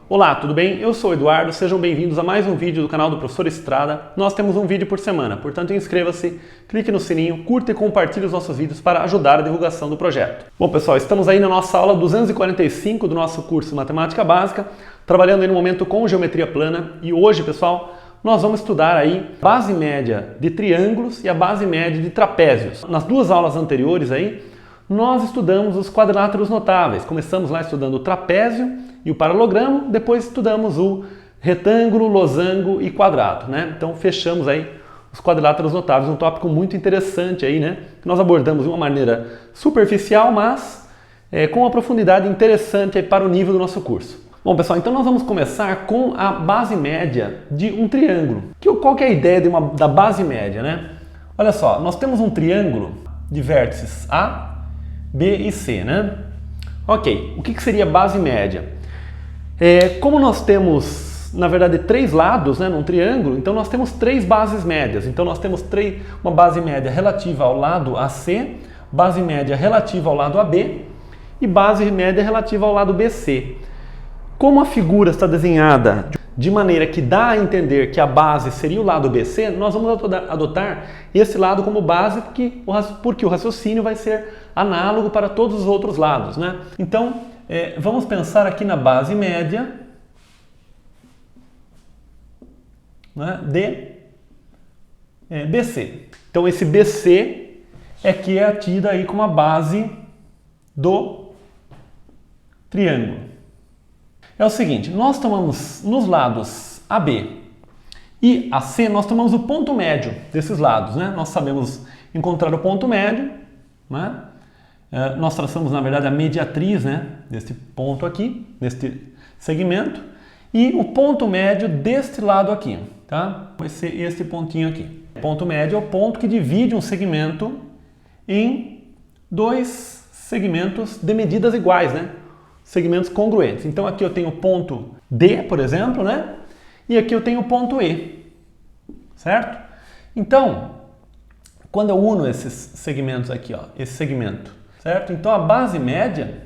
Olá, tudo bem? Eu sou o Eduardo, sejam bem-vindos a mais um vídeo do canal do Professor Estrada. Nós temos um vídeo por semana, portanto inscreva-se, clique no sininho, curta e compartilhe os nossos vídeos para ajudar a divulgação do projeto. Bom pessoal, estamos aí na nossa aula 245 do nosso curso Matemática Básica, trabalhando aí no momento com geometria plana e hoje, pessoal, nós vamos estudar aí a base média de triângulos e a base média de trapézios. Nas duas aulas anteriores aí, nós estudamos os quadriláteros notáveis. Começamos lá estudando o trapézio e o paralogramo, depois estudamos o retângulo, losango e quadrado, né? Então fechamos aí os quadriláteros notáveis, um tópico muito interessante aí, né? Que nós abordamos de uma maneira superficial, mas com uma profundidade interessante aí para o nível do nosso curso. Bom pessoal, então nós vamos começar com a base média de um triângulo. Qual que é a ideia da base média, né? Olha só, nós temos um triângulo de vértices A, B e C, né? Ok, o que seria base média? Como nós temos, na verdade, três lados, né, num triângulo, então nós temos três bases médias. Então nós temos uma base média relativa ao lado AC, base média relativa ao lado AB e base média relativa ao lado BC. Como a figura está desenhada de maneira que dá a entender que a base seria o lado BC, nós vamos adotar esse lado como base porque o raciocínio vai ser análogo para todos os outros lados, né? Então, vamos pensar aqui na base média, né, de BC. Então, esse BC que é tido aí como a base do triângulo. É o seguinte, nós tomamos nos lados AB e AC, nós tomamos o ponto médio desses lados, né? Nós sabemos encontrar o ponto médio, né? Nós traçamos, na verdade, a mediatriz, né, deste ponto aqui, deste segmento, e o ponto médio deste lado aqui, tá? Vai ser este pontinho aqui. O ponto médio é o ponto que divide um segmento em dois segmentos de medidas iguais, né? Segmentos congruentes. Então aqui eu tenho o ponto D, por exemplo, né? E aqui eu tenho o ponto E, certo? Então, quando eu uno esses segmentos aqui, ó, esse segmento, certo? Então a base média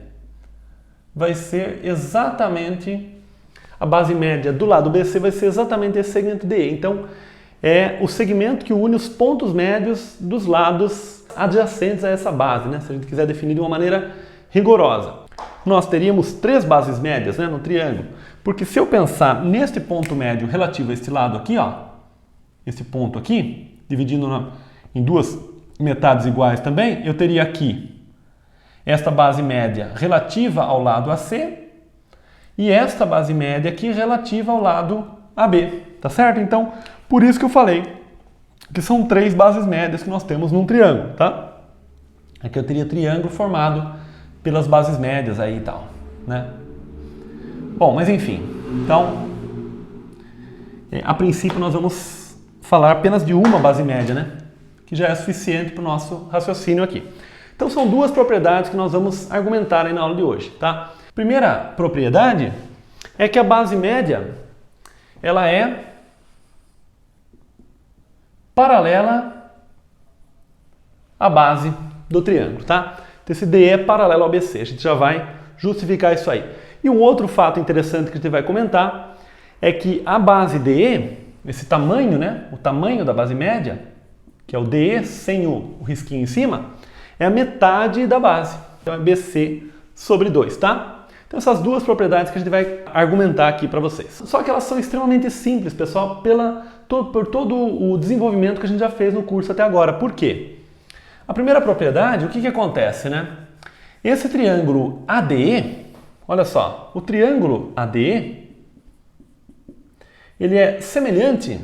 vai ser exatamente, a base média do lado BC vai ser exatamente esse segmento DE. Então é o segmento que une os pontos médios dos lados adjacentes a essa base, né? Se a gente quiser definir de uma maneira rigorosa. Nós teríamos três bases médias, né, no triângulo, porque se eu pensar neste ponto médio relativo a este lado aqui, ó, esse ponto aqui, dividindo em duas metades iguais também, eu teria aqui esta base média relativa ao lado AC e esta base média aqui relativa ao lado AB, tá certo? Então, por isso que eu falei que são três bases médias que nós temos num triângulo, tá? Aqui eu teria triângulo formado pelas bases médias aí e tal, né? Bom, mas enfim, então, a princípio nós vamos falar apenas de uma base média, né? Que já é suficiente para o nosso raciocínio aqui. Então são duas propriedades que nós vamos argumentar aí na aula de hoje, tá? Primeira propriedade é que a base média, ela é paralela à base do triângulo, tá? Então esse DE é paralelo ao BC, a gente já vai justificar isso aí. E um outro fato interessante que a gente vai comentar é que a base DE, esse tamanho, né, o tamanho da base média, que é o DE sem o risquinho em cima, é a metade da base. Então é BC sobre 2, tá? Então essas duas propriedades que a gente vai argumentar aqui para vocês. Só que elas são extremamente simples, pessoal, por todo o desenvolvimento que a gente já fez no curso até agora. Por quê? A primeira propriedade, o que acontece, né? Esse triângulo ADE, olha só, o triângulo ADE, ele é semelhante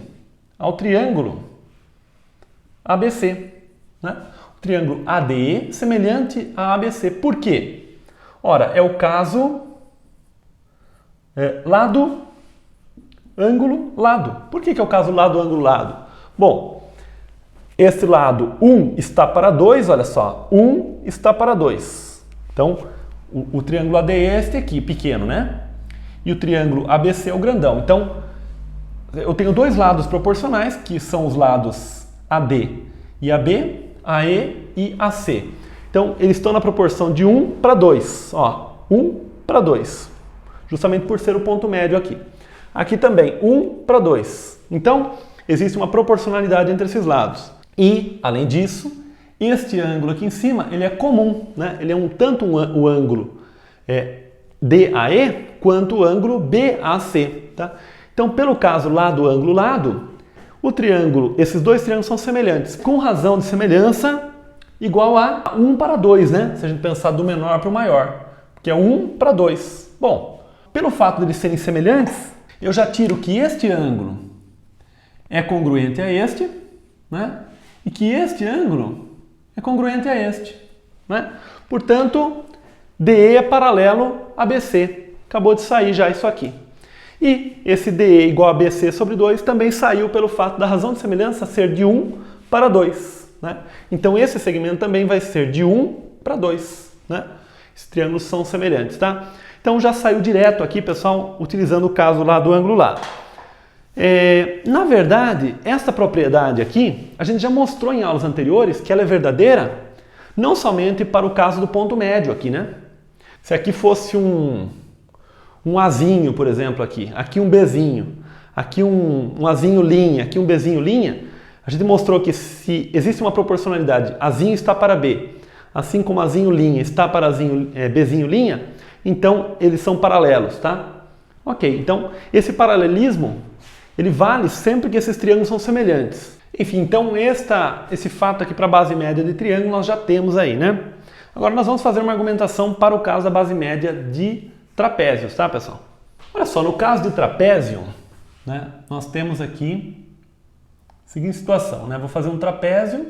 ao triângulo ABC, né? O triângulo ADE semelhante a ABC. Por quê? Ora, é o caso lado, ângulo, lado. Por que é o caso lado, ângulo, lado? Bom, este lado 1 está para 2, olha só, 1 está para 2. Então, o triângulo ADE é este aqui, pequeno, né? E o triângulo ABC é o grandão. Então, eu tenho dois lados proporcionais, que são os lados AD e AB, AE e AC. Então, eles estão na proporção de 1 para 2, ó, 1 para 2. justamente por ser o ponto médio aqui. Aqui também, 1 para 2. Então, existe uma proporcionalidade entre esses lados. E, além disso, este ângulo aqui em cima, ele é comum, né? Ele é tanto o ângulo DAE quanto o ângulo BAC, tá? Então, pelo caso lado, ângulo, lado, esses dois triângulos são semelhantes, com razão de semelhança igual a 1 para 2, né? Se a gente pensar do menor para o maior, que é 1 para 2. Bom, pelo fato de eles serem semelhantes, eu já tiro que este ângulo é congruente a este, né? E que este ângulo é congruente a este, né? Portanto, DE é paralelo a BC. Acabou de sair já isso aqui. E esse DE igual a BC sobre 2 também saiu pelo fato da razão de semelhança ser de 1 para 2. Né? Então esse segmento também vai ser de 1 para 2. Né? Esses triângulos são semelhantes. Tá? Então já saiu direto aqui, pessoal, utilizando o caso lá do ângulo lado. Na verdade, essa propriedade aqui, a gente já mostrou em aulas anteriores que ela é verdadeira não somente para o caso do ponto médio aqui, né? Se aqui fosse um Azinho, por exemplo, aqui um Bzinho, aqui um Azinho linha, aqui um Bzinho linha, a gente mostrou que se existe uma proporcionalidade, Azinho está para B, assim como Azinho linha está para Bzinho linha, então eles são paralelos, tá? Ok, então esse paralelismo, ele vale sempre que esses triângulos são semelhantes. Enfim, então esse fato aqui para a base média de triângulo nós já temos aí, né? Agora nós vamos fazer uma argumentação para o caso da base média de trapézios, tá, pessoal? Olha só, no caso de trapézio, né, nós temos aqui a seguinte situação, né? Vou fazer um trapézio,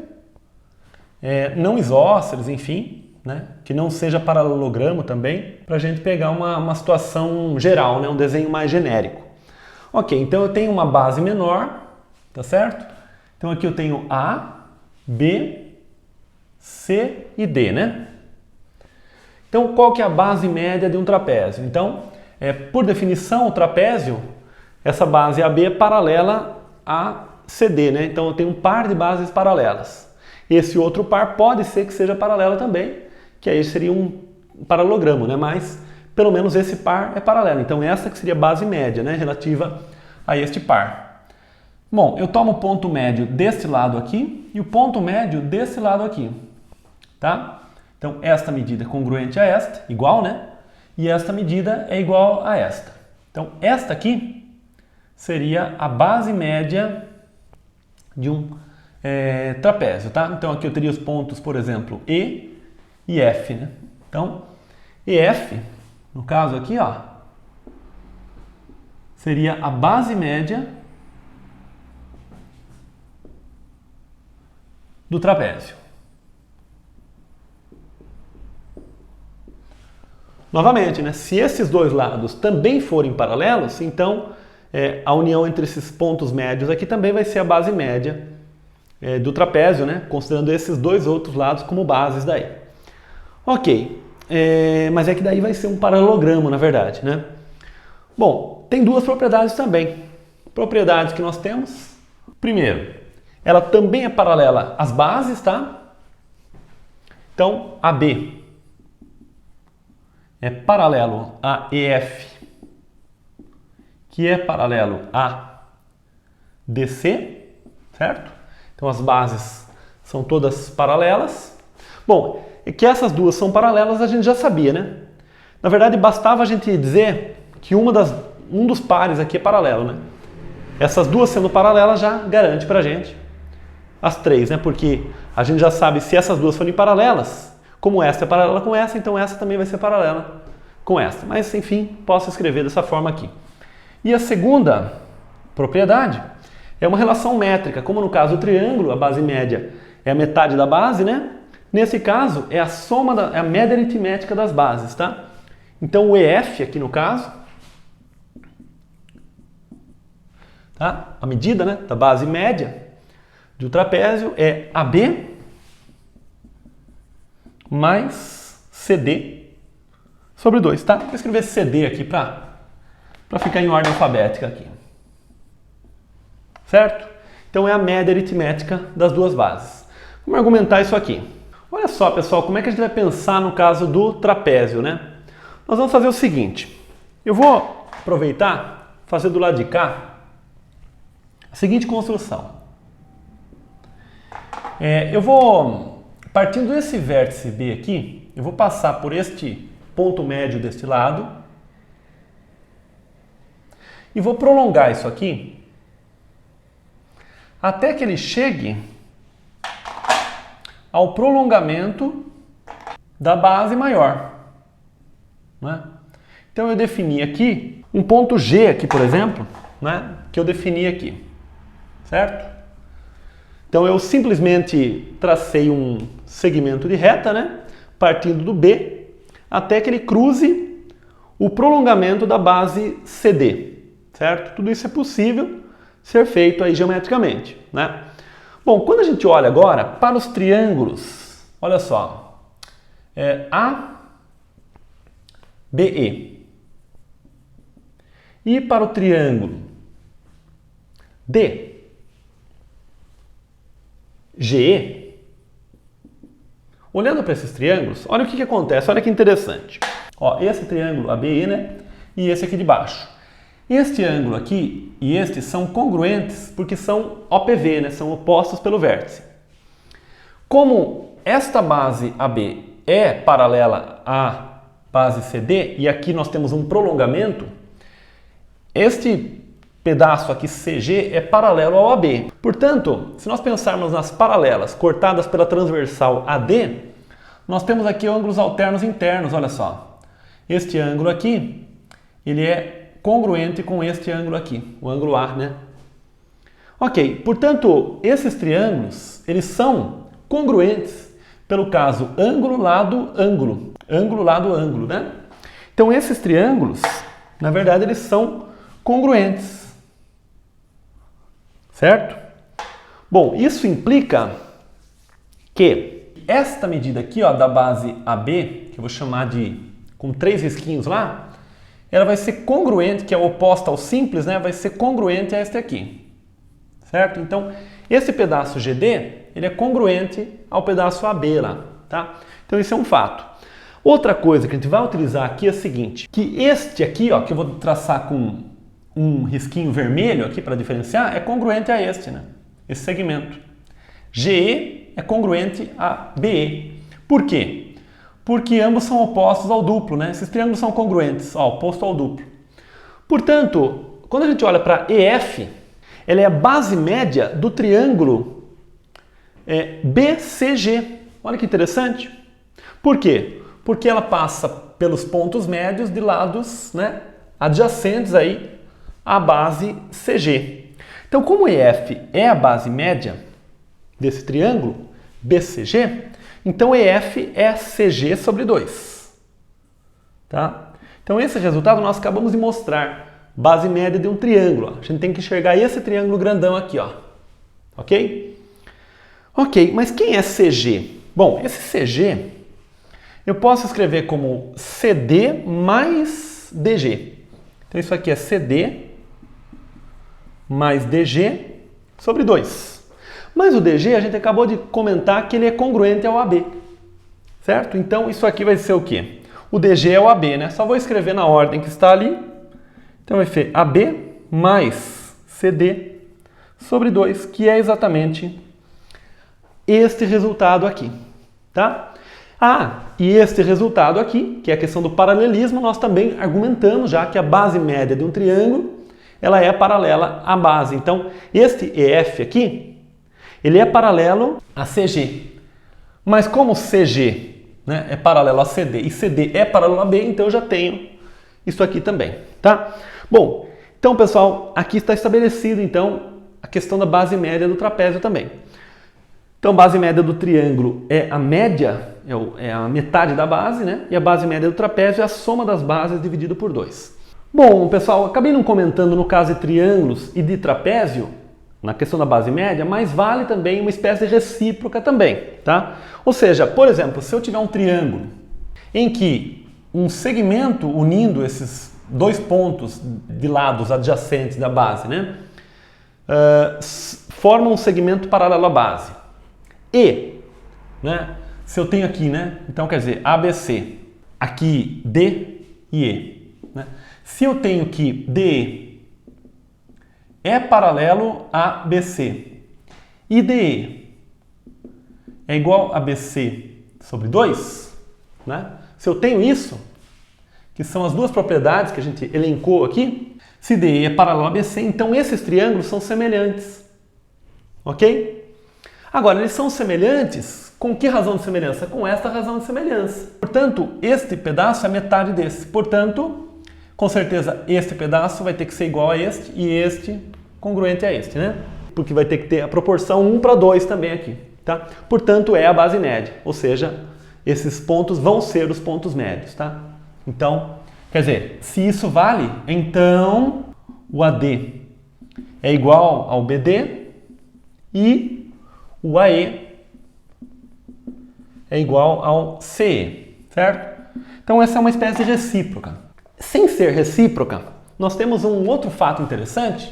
não isósceles, enfim, né, que não seja paralelogramo também, para a gente pegar uma situação geral, né, um desenho mais genérico. Ok, então eu tenho uma base menor, tá certo? Então aqui eu tenho A, B, C e D, né? Então, qual que é a base média de um trapézio? Então, por definição, o trapézio, essa base AB é paralela a CD, né? Então, eu tenho um par de bases paralelas. Esse outro par pode ser que seja paralelo também, que aí seria um paralelogramo, né? Mas, pelo menos, esse par é paralelo. Então, essa que seria a base média, né? Relativa a este par. Bom, eu tomo o ponto médio deste lado aqui e o ponto médio desse lado aqui, tá? Então, esta medida é congruente a esta, igual, né? E esta medida é igual a esta. Então, esta aqui seria a base média de um trapézio, tá? Então, aqui eu teria os pontos, por exemplo, E e F, né? Então, EF, no caso aqui, ó, seria a base média do trapézio. Novamente, né? Se esses dois lados também forem paralelos, então a união entre esses pontos médios aqui também vai ser a base média do trapézio, né? Considerando esses dois outros lados como bases daí. Ok, mas é que daí vai ser um paralelogramo, na verdade, né? Bom, tem duas propriedades também. Propriedades que nós temos. Primeiro, ela também é paralela às bases, tá? Então, AB é paralelo a EF, que é paralelo a DC, certo? Então as bases são todas paralelas. Bom, e que essas duas são paralelas a gente já sabia, né? Na verdade, bastava a gente dizer que um dos pares aqui é paralelo, né? Essas duas sendo paralelas já garante pra gente as três, né? Porque a gente já sabe se essas duas forem paralelas, como essa é paralela com essa, então essa também vai ser paralela com essa. Mas, enfim, posso escrever dessa forma aqui. E a segunda propriedade é uma relação métrica. Como no caso do triângulo, a base média é a metade da base, né? Nesse caso, é a soma, é a média aritmética das bases, tá? Então, o EF aqui no caso, tá? A medida, né, da base média do trapézio é AB mais CD sobre 2, tá? Vou escrever CD aqui para ficar em ordem alfabética aqui. Certo? Então é a média aritmética das duas bases. Vamos argumentar isso aqui. Olha só, pessoal, como é que a gente vai pensar no caso do trapézio, né? Nós vamos fazer o seguinte. Eu vou aproveitar, fazer do lado de cá a seguinte construção. Eu vou, partindo desse vértice B aqui, eu vou passar por este ponto médio deste lado e vou prolongar isso aqui até que ele chegue ao prolongamento da base maior, né? Então eu defini aqui um ponto G aqui, por exemplo, né? Que eu defini aqui, certo? Então eu simplesmente tracei um segmento de reta, né? Partindo do B até que ele cruze o prolongamento da base CD, certo? Tudo isso é possível ser feito aí geometricamente, né? Bom, quando a gente olha agora para os triângulos, olha só, ABE e para o triângulo DGE, olhando para esses triângulos, olha o que acontece, olha que interessante. Ó, esse triângulo ABE, né? E esse aqui de baixo. Este ângulo aqui e este são congruentes porque são OPV, né? São opostos pelo vértice. Como esta base AB é paralela à base CD e aqui nós temos um prolongamento, este pedaço aqui CG é paralelo ao AB. Portanto, se nós pensarmos nas paralelas cortadas pela transversal AD, nós temos aqui ângulos alternos internos, olha só. Este ângulo aqui, ele é congruente com este ângulo aqui, o ângulo A, né? Ok, portanto, esses triângulos, eles são congruentes pelo caso ângulo, lado, ângulo. Ângulo, lado, ângulo, né? Então, esses triângulos, na verdade, eles são congruentes. Certo? Bom, isso implica que esta medida aqui, ó, da base AB, que eu vou chamar de com 3 risquinhos lá, ela vai ser congruente, que é oposta ao simples, né? Vai ser congruente a este aqui, certo? Então, esse pedaço GD, ele é congruente ao pedaço AB lá, tá? Então, isso é um fato. Outra coisa que a gente vai utilizar aqui é a seguinte, que este aqui, ó, que eu vou traçar com um risquinho vermelho aqui para diferenciar, é congruente a este, né? Esse segmento. GE é congruente a BE. Por quê? Porque ambos são opostos ao duplo, né? Esses triângulos são congruentes, ó, oposto ao duplo. Portanto, quando a gente olha para EF, ela é a base média do triângulo BCG. Olha que interessante. Por quê? Porque ela passa pelos pontos médios de lados, né, adjacentes aí à base CG. Então, como EF é a base média desse triângulo BCG, então EF é CG sobre 2. Tá? Então esse resultado nós acabamos de mostrar. Base média de um triângulo. Ó. A gente tem que enxergar esse triângulo grandão aqui. Ó. Ok? Ok, mas quem é CG? Bom, esse CG eu posso escrever como CD mais DG. Então isso aqui é CD mais DG sobre 2. Mas o DG, a gente acabou de comentar que ele é congruente ao AB, certo? Então, isso aqui vai ser o quê? O DG é o AB, né? Só vou escrever na ordem que está ali. Então, vai ser AB mais CD sobre 2, que é exatamente este resultado aqui, tá? Ah, e este resultado aqui, que é a questão do paralelismo, nós também argumentamos já que a base média de um triângulo, ela é paralela à base. Então, este EF aqui, ele é paralelo a CG, mas como CG, né, é paralelo a CD e CD é paralelo a B, então eu já tenho isso aqui também, tá? Bom, então pessoal, aqui está estabelecido então a questão da base média do trapézio também. Então, base média do triângulo é a média, é a metade da base, né? E a base média do trapézio é a soma das bases dividido por 2. Bom, pessoal, acabei não comentando no caso de triângulos e de trapézio, na questão da base média, mas vale também uma espécie de recíproca também, tá? Ou seja, por exemplo, se eu tiver um triângulo em que um segmento unindo esses dois pontos de lados adjacentes da base, né, forma um segmento paralelo à base. E, né, se eu tenho aqui, né, então quer dizer ABC, aqui D e E, né? Se eu tenho que DE é paralelo a BC e DE é igual a BC sobre 2, né? Se eu tenho isso, que são as duas propriedades que a gente elencou aqui, se DE é paralelo a BC, então esses triângulos são semelhantes. Ok? Agora, eles são semelhantes com que razão de semelhança? Com esta razão de semelhança. Portanto, este pedaço é metade desse. Portanto, com certeza, este pedaço vai ter que ser igual a este e este congruente a este, né? Porque vai ter que ter a proporção 1:2 também aqui, tá? Portanto, é a base média, ou seja, esses pontos vão ser os pontos médios, tá? Então, quer dizer, se isso vale, então o AD é igual ao BD e o AE é igual ao CE, certo? Então essa é uma espécie de recíproca. Sem ser recíproca, nós temos um outro fato interessante,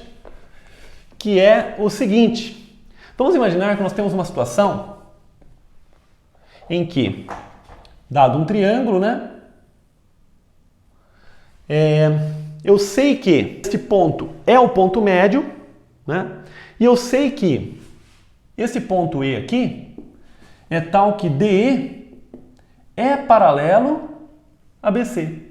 que é o seguinte. Vamos imaginar que nós temos uma situação em que, dado um triângulo, né? Eu sei que este ponto é o ponto médio, né? E eu sei que esse ponto E aqui é tal que DE é paralelo a BC,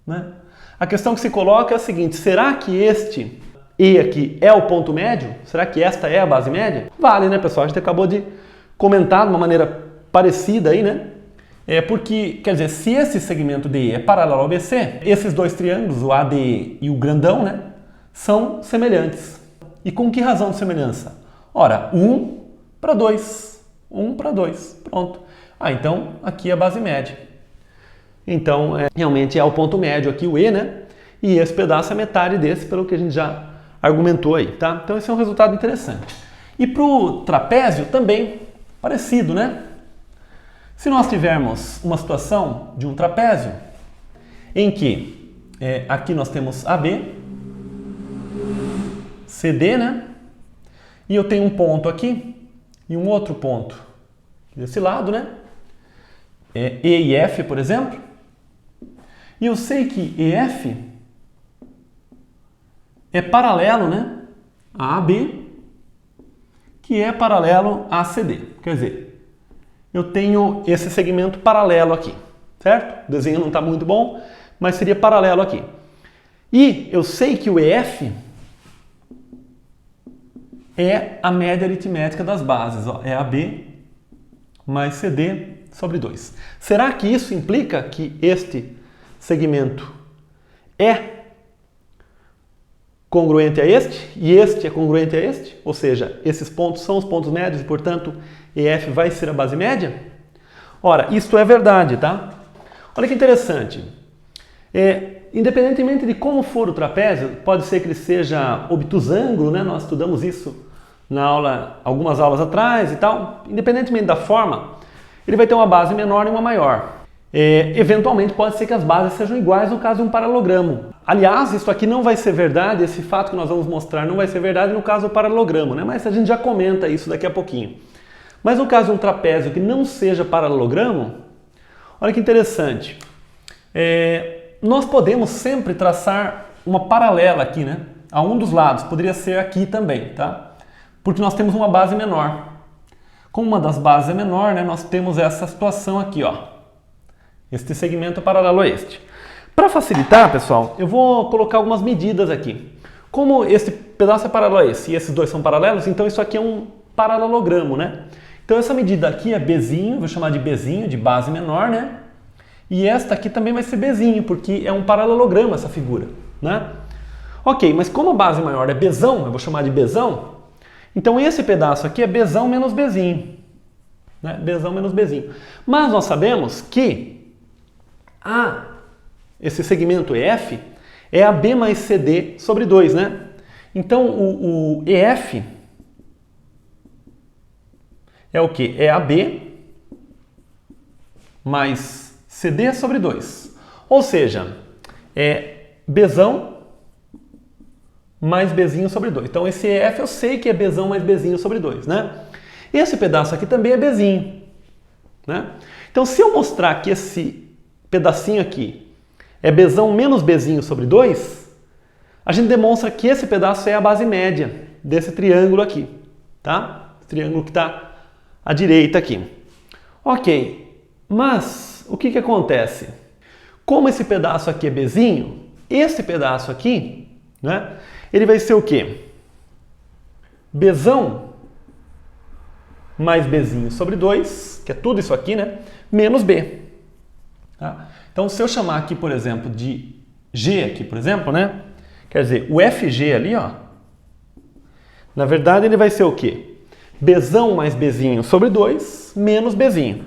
né? A questão que se coloca é a seguinte: será que este E aqui é o ponto médio? Será que esta é a base média? Vale, né, pessoal? A gente acabou de comentar de uma maneira parecida aí, né? Porque, quer dizer, se esse segmento DE é paralelo ao BC, esses dois triângulos, o ADE e o grandão, né, são semelhantes. E com que razão de semelhança? Ora, 1:2. 1:2. Pronto. Então, aqui é a base média. Então, realmente é o ponto médio aqui, o E, né? E esse pedaço é metade desse, pelo que a gente já argumentou aí, tá? Então, esse é um resultado interessante. E para o trapézio também, parecido, né? Se nós tivermos uma situação de um trapézio em que aqui nós temos AB, CD, né? E eu tenho um ponto aqui e um outro ponto desse lado, né? E e F, por exemplo. E eu sei que EF é paralelo, né, a AB, que é paralelo a CD. Quer dizer, eu tenho esse segmento paralelo aqui, certo? O desenho não está muito bom, mas seria paralelo aqui. E eu sei que o EF é a média aritmética das bases, ó, é AB mais CD sobre 2. Será que isso implica que este segmento é congruente a este e este é congruente a este? Ou seja, esses pontos são os pontos médios e, portanto, EF vai ser a base média? Ora, isto é verdade, tá? Olha que interessante. Independentemente de como for o trapézio, pode ser que ele seja obtusângulo, né? Nós estudamos isso na aula, algumas aulas atrás e tal. Independentemente da forma, ele vai ter uma base menor e uma maior. Eventualmente pode ser que as bases sejam iguais no caso de um paralelogramo. Aliás, isso aqui não vai ser verdade, esse fato que nós vamos mostrar não vai ser verdade no caso do paralelogramo, né? Mas a gente já comenta isso daqui a pouquinho. Mas no caso de um trapézio que não seja paralelogramo, olha que interessante. Nós podemos sempre traçar uma paralela aqui, né? A um dos lados, poderia ser aqui também, tá? Porque nós temos uma base menor. Como uma das bases é menor, né, nós temos essa situação aqui, ó. Este segmento é paralelo a este. Para facilitar, pessoal, eu vou colocar algumas medidas aqui. Como este pedaço é paralelo a esse e esses dois são paralelos, então isso aqui é um paralelogramo, né? Então essa medida aqui é Bzinho, vou chamar de Bzinho, de base menor, né? E esta aqui também vai ser Bzinho, porque é um paralelogramo essa figura, né? Ok, mas como a base maior é Bzão, eu vou chamar de Bzão, então esse pedaço aqui é Bzão menos Bzinho, né? Bzão menos Bzinho. Mas nós sabemos que esse segmento EF é AB mais CD sobre 2, né? Então o EF é o quê? É AB mais CD sobre 2. Ou seja, é Bzão mais Bzinho sobre 2. Então esse EF eu sei que é Bzão mais Bzinho sobre 2, né? Esse pedaço aqui também é Bzinho, né? Então se eu mostrar que esse pedacinho aqui é Bzão menos Bzinho sobre 2, a gente demonstra que esse pedaço é a base média desse triângulo aqui, tá? Esse triângulo que está à direita aqui. Ok, mas o que acontece? Como esse pedaço aqui é Bzinho, esse pedaço aqui, né, ele vai ser o quê? Bzão mais Bzinho sobre 2, que é tudo isso aqui, né, menos B. Tá? Então, se eu chamar aqui, por exemplo, de G aqui, por exemplo, né, quer dizer, o FG ali, ó, na verdade ele vai ser o quê? Bzão mais Bzinho sobre 2 menos Bzinho.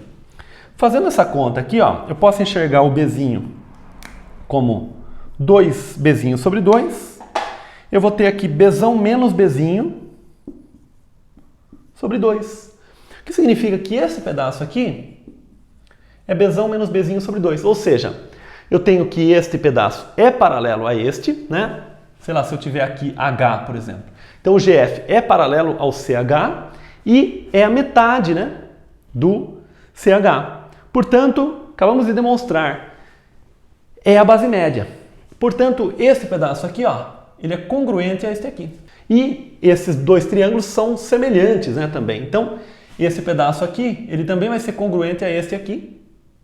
Fazendo essa conta aqui, ó, eu posso enxergar o Bzinho como 2Bzinho sobre 2. Eu vou ter aqui Bzão menos Bzinho sobre 2. O que significa que esse pedaço aqui é Bzão menos Bzinho sobre 2. Ou seja, eu tenho que este pedaço é paralelo a este, né? Sei lá, se eu tiver aqui H, por exemplo. Então o GF é paralelo ao CH e é a metade, né, do CH. Portanto, acabamos de demonstrar, é a base média. Portanto, esse pedaço aqui, ó, ele é congruente a este aqui. E esses dois triângulos são semelhantes, né, também. Então, esse pedaço aqui, ele também vai ser congruente a este aqui,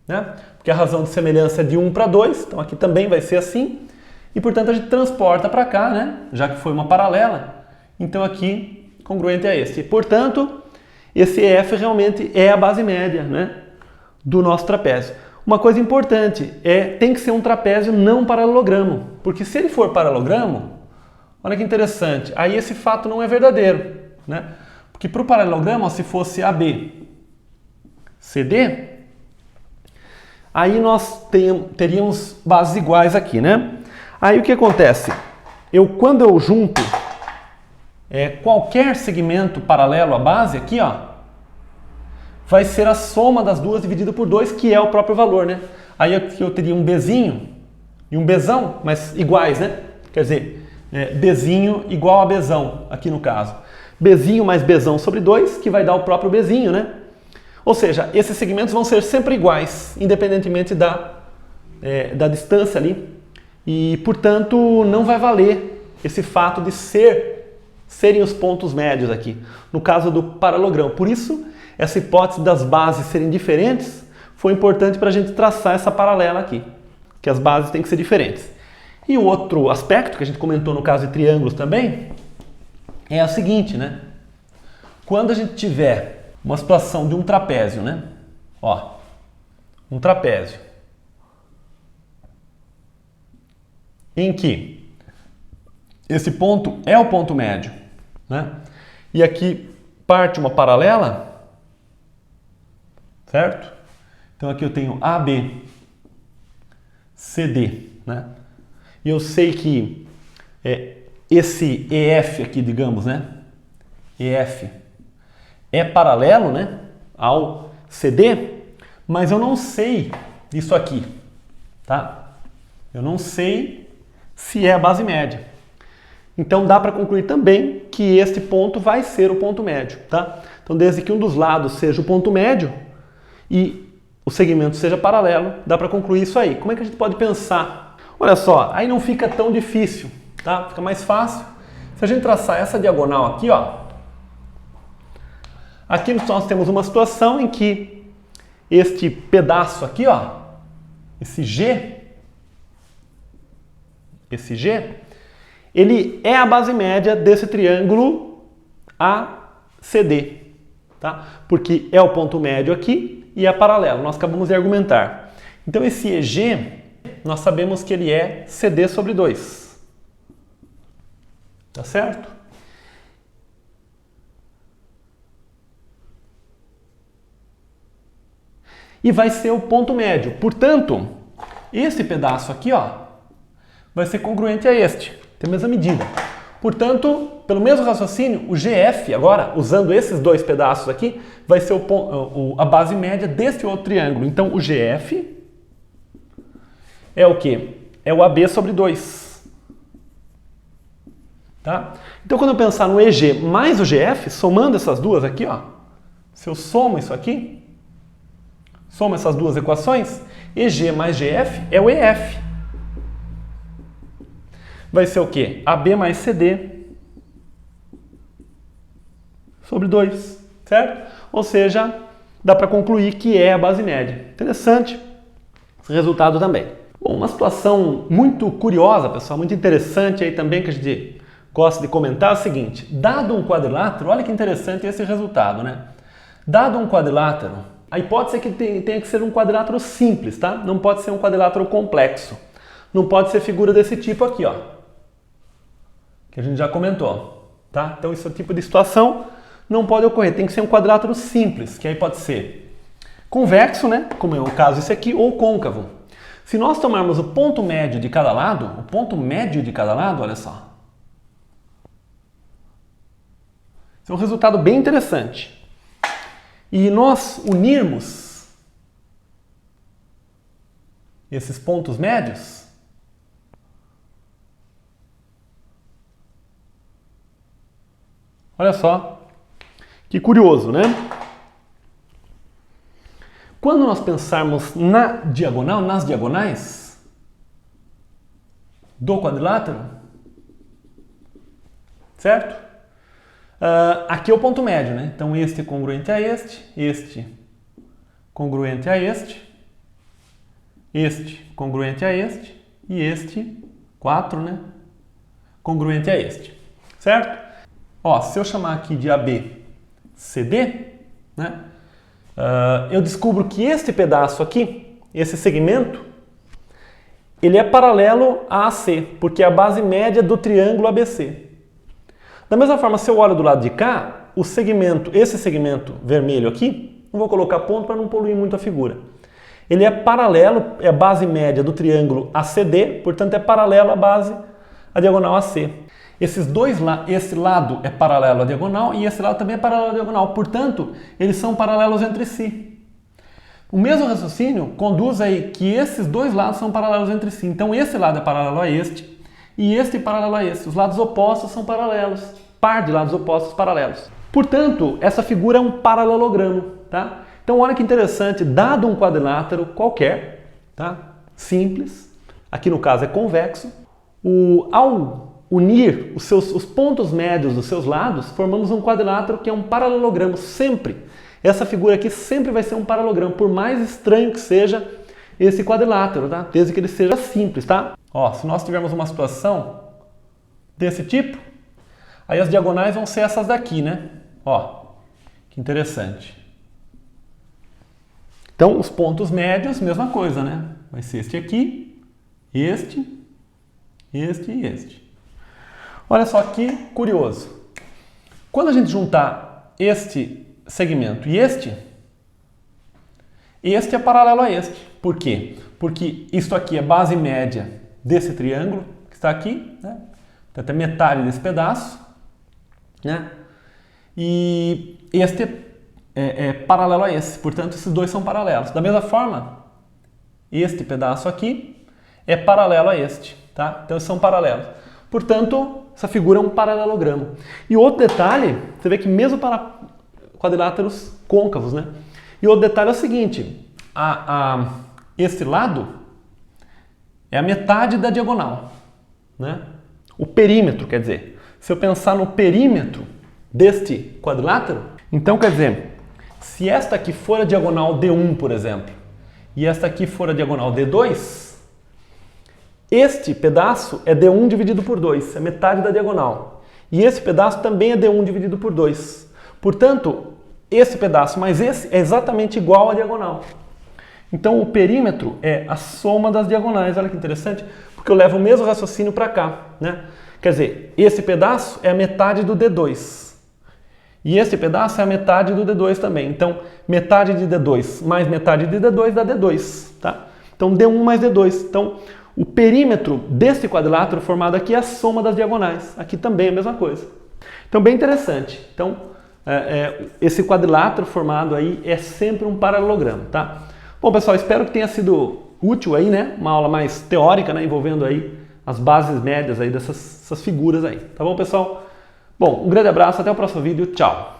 né? Porque a razão de semelhança é de 1 para 2, então aqui também vai ser assim. E, portanto, a gente transporta para cá, né? Já que foi uma paralela, então aqui congruente a este. E, portanto, esse EF realmente é a base média, né, do nosso trapézio. Uma coisa importante tem que ser um trapézio não paralelogramo, porque se ele for paralelogramo, olha que interessante, aí esse fato não é verdadeiro, né? Porque para o paralelogramo, se fosse AB, CD, aí nós teríamos bases iguais aqui, né? Aí o que acontece? Quando eu junto qualquer segmento paralelo à base aqui, ó, vai ser a soma das duas dividida por 2, que é o próprio valor, né? Aí aqui eu teria um Bzinho e um Bzão, mas iguais, né? Quer dizer, Bzinho igual a Bzão, aqui no caso. Bzinho mais Bzão sobre 2, que vai dar o próprio Bzinho, né? Ou seja, esses segmentos vão ser sempre iguais, independentemente da distância ali. E, portanto, não vai valer esse fato de serem os pontos médios aqui, no caso do paralelogramo. Por isso, essa hipótese das bases serem diferentes foi importante para a gente traçar essa paralela aqui, que as bases têm que ser diferentes. E o outro aspecto que a gente comentou no caso de triângulos também é o seguinte, né? Quando a gente tiver uma situação de um trapézio, né? Ó, um trapézio em que esse ponto é o ponto médio, né? E aqui parte uma paralela, certo? Então aqui eu tenho AB, CD, né? E eu sei que esse EF aqui, digamos, né? EF é paralelo, né, ao CD, mas eu não sei isso aqui, tá? Eu não sei se é a base média. Então dá para concluir também que este ponto vai ser o ponto médio, tá? Então desde que um dos lados seja o ponto médio e o segmento seja paralelo, dá para concluir isso aí. Como é que a gente pode pensar? Olha só, aí não fica tão difícil, tá? Fica mais fácil. Se a gente traçar essa diagonal aqui, ó, aqui nós temos uma situação em que este pedaço aqui, ó, esse G, ele é a base média desse triângulo ACD, tá? Porque é o ponto médio aqui e é paralelo. Nós acabamos de argumentar. Então esse EG, nós sabemos que ele é CD sobre 2. Tá certo? E vai ser o ponto médio. Portanto, esse pedaço aqui, ó, vai ser congruente a este. Tem a mesma medida. Portanto, pelo mesmo raciocínio, o GF, agora, usando esses dois pedaços aqui, vai ser a base média deste outro triângulo. Então, o GF é o quê? É o AB sobre 2. Tá? Então, quando eu pensar no EG mais o GF, somando essas duas aqui, ó, se eu somo isso aqui, somo essas duas equações, EG mais GF é o EF. vai ser o quê? AB mais CD sobre 2, certo? Ou seja, dá para concluir que é a base média. Interessante esse resultado também. Bom, uma situação muito curiosa, pessoal, muito interessante aí também que a gente gosta de comentar é o seguinte: dado um quadrilátero, olha que interessante esse resultado, né? Dado um quadrilátero, a hipótese é que tenha que ser um quadrilátero simples, tá? Não pode ser um quadrilátero complexo. Não pode ser figura desse tipo aqui, ó, que a gente já comentou, tá? Então esse tipo de situação não pode ocorrer, tem que ser um quadrilátero simples, que aí pode ser convexo, né? Como é o caso esse aqui, ou côncavo. Se nós tomarmos o ponto médio de cada lado, olha só. Esse é um resultado bem interessante. E nós unirmos esses pontos médios, olha só, que curioso, né? Quando nós pensarmos na diagonal, nas diagonais do quadrilátero, certo? Aqui é o ponto médio, né? Então este é congruente a este congruente a este congruente a este e este, 4, né? Congruente a este, certo? Ó, se eu chamar aqui de AB, CD, né? Eu descubro que este pedaço aqui, esse segmento, ele é paralelo a AC, porque é a base média do triângulo ABC. Da mesma forma, se eu olho do lado de cá, esse segmento vermelho aqui, não vou colocar ponto para não poluir muito a figura. Ele é paralelo, é a base média do triângulo ACD, portanto é paralelo à diagonal AC. Esse lado é paralelo à diagonal e esse lado também é paralelo à diagonal, portanto, eles são paralelos entre si. O mesmo raciocínio conduz aí que esses dois lados são paralelos entre si. Então esse lado é paralelo a este e este paralelo a este. Os lados opostos são paralelos, par de lados opostos paralelos. Portanto, essa figura é um paralelogramo, tá? Então olha que interessante, dado um quadrilátero qualquer, tá? Simples, aqui no caso é convexo, ao unir os pontos médios dos seus lados, formamos um quadrilátero que é um paralelogramo sempre. Essa figura aqui sempre vai ser um paralelogramo, por mais estranho que seja esse quadrilátero, tá? Desde que ele seja simples, tá? Ó, se nós tivermos uma situação desse tipo, aí as diagonais vão ser essas daqui, né? Ó, que interessante. Então, os pontos médios, mesma coisa, né? Vai ser este aqui, este e este. Olha só que curioso. Quando a gente juntar este segmento e este é paralelo a este. Por quê? Porque isto aqui é base média desse triângulo que está aqui, né? Então, até metade desse pedaço, né? E este é paralelo a esse, portanto esses dois são paralelos. Da mesma forma, este pedaço aqui é paralelo a este, tá? Então eles são paralelos. Portanto, essa figura é um paralelogramo. E outro detalhe, você vê que mesmo para quadriláteros côncavos, né? E outro detalhe é o seguinte, esse lado é a metade da diagonal, né? O perímetro, quer dizer, se eu pensar no perímetro deste quadrilátero, então quer dizer, se esta aqui for a diagonal D1, por exemplo, e esta aqui for a diagonal D2, este pedaço é D1 dividido por 2, é metade da diagonal. E esse pedaço também é D1 dividido por 2. Portanto, esse pedaço mais esse é exatamente igual à diagonal. Então o perímetro é a soma das diagonais. Olha que interessante, porque eu levo o mesmo raciocínio para cá, né? Quer dizer, esse pedaço é a metade do D2. E esse pedaço é a metade do D2 também. Então, metade de D2 mais metade de D2 dá D2, tá? Então, D1 mais D2. Então, o perímetro desse quadrilátero formado aqui é a soma das diagonais. Aqui também é a mesma coisa. Então, bem interessante. Então, esse quadrilátero formado aí é sempre um paralelogramo, tá? Bom, pessoal, espero que tenha sido útil aí, né? Uma aula mais teórica, né? Envolvendo aí as bases médias aí dessas figuras aí. Tá bom, pessoal? Bom, um grande abraço, até o próximo vídeo. Tchau!